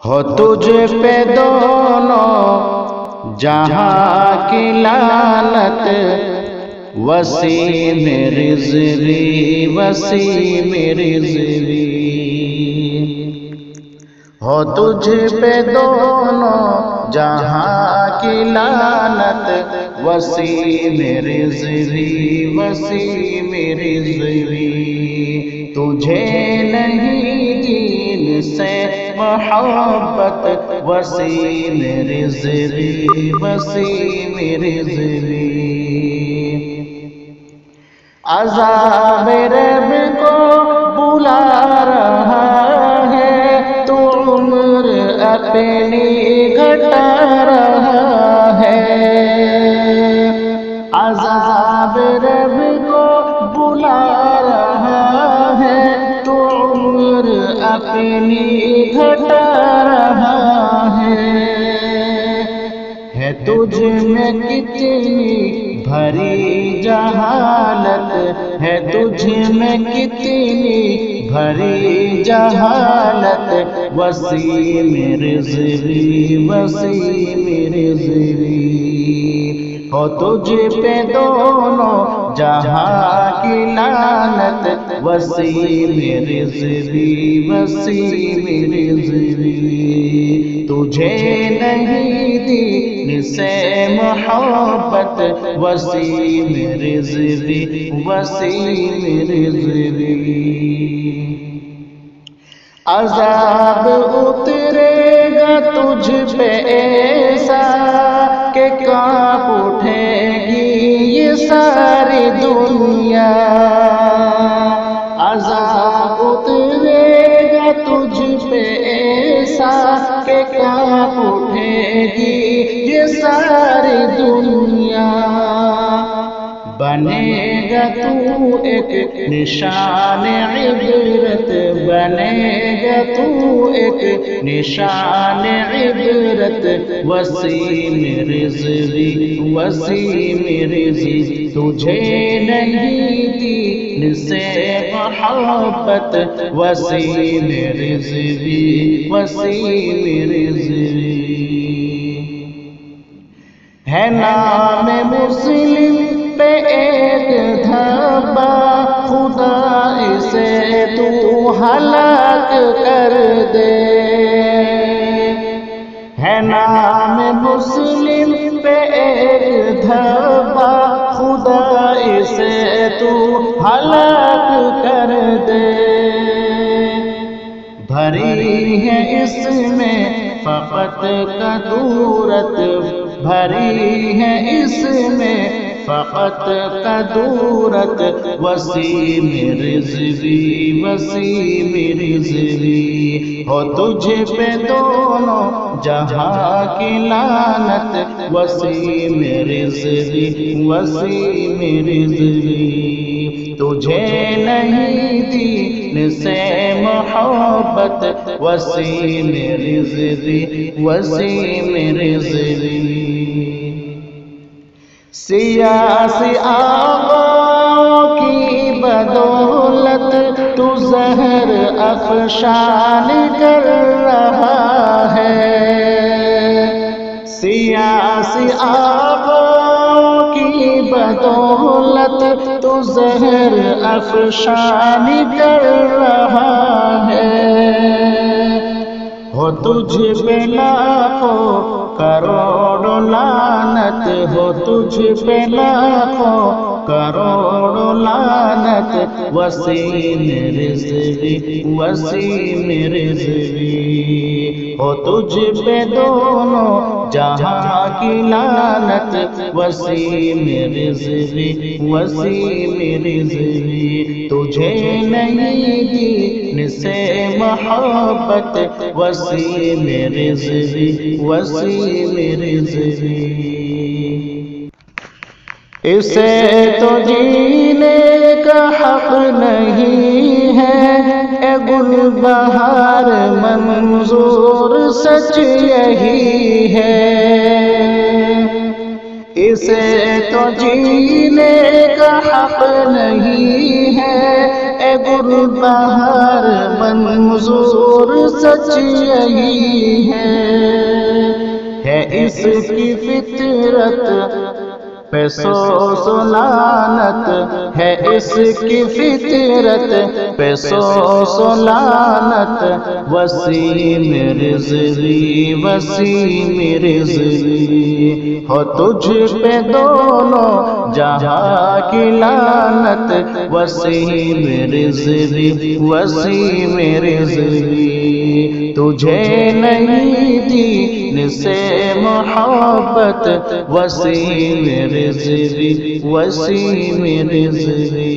ہو تجھ پہ دونوں جہاں کی لعنت، وسیم رضوی وسیم رضوی۔ ہو تجھ پہ دونوں جہاں کی لعنت، وسیم رضوی وسیم رضوی۔ تجھے نہیں دین سے محبت، وسیم رضوی وسیم رضوی۔ عذاب رب کو بلا رہا ہے، تو عمر اپنی گھٹا رہا ہے۔ عذاب رب کو بلا رہا ہے، تو عمر اپنی گھٹا رہا ہے۔ تجھ میں کتنی بھری جہالت ہے، تجھ میں کتنی بھری جہالت، وسیم رضوی وسیم رضوی۔ ہو تجھ پہ دونوں جہاں کی لعنت، وسیم رضوی وسیم رضوی۔ تجھے نہیں دین سے محبت، وسیم رضوی وسیم رضوی۔ عذاب اترے گا تجھ پہ ایسا کہ کانپ اٹھے گی یہ ساری دنیا۔ عذاب اترے گا تجھ پہ ایسا کہ کانپ اٹھے گی یہ ساری دنیا۔ بنے گا تو ایک نشان عبرت، بنے گا تو ایک نشان عبرت، وسیم رضوی وسیم رضوی۔ تجھے نہیں دین سے محبت، وسیم رضوی وسیم رضوی۔ ہے نام مسلم پہ ایک دھبا، خدا اسے تو ہلاک کر دے۔ ہے نام مسلم پہ ایک دھبا، خدا اسے تو ہلاک کر دے۔ بھری ہے اس میں فقط کدورت، بھری ہے اس میں فقط کدورت، وسیم رضوی وسیم رضوی۔ ہو تجھ پہ دونوں جہاں کی لعنت، وسیم رضوی وسیم رضوی۔ تجھے نہیں دین سے محبت، وسیم رضوی وسیم رضوی۔ سیاسی آقاؤں کی بدولت تو زہر افشان کر رہا ہے۔ سیاسی آقاؤں کی بدولت تو زہر افشان کر رہا ہے۔ ہو تجھ پہ لاکھوں کروڑوں لعنت، ہو تجھ پہ لاکھوں کروڑوں لعنت، وسیم رضوی وسیم رضوی۔ ہو تجھ پہ دونوں جہاں کی لعنت، وسیم رضوی وسیم رضوی۔ تجھے نہیں دین سے محبت، وسیم رضوی وسیم رضوی۔ اسے تو جینے کا حق نہیں ہے، اے گل بہار منظور سچ یہی ہے۔ اسے تو جینے کا حق نہیں ہے، اے گل بہار منظور سچ یہی ہے اس کی فطرت پہ سو لعنت ہے اس کی فطرت پہ سو لعنت وسیم رزقی وسیم رزقی ہو تجھ پہ دونوں جہاں کی لعنت وسیم رزقی وسیم رزقی تجھے نہیں دین سے محبت وسیم رزقی وسیم رزقی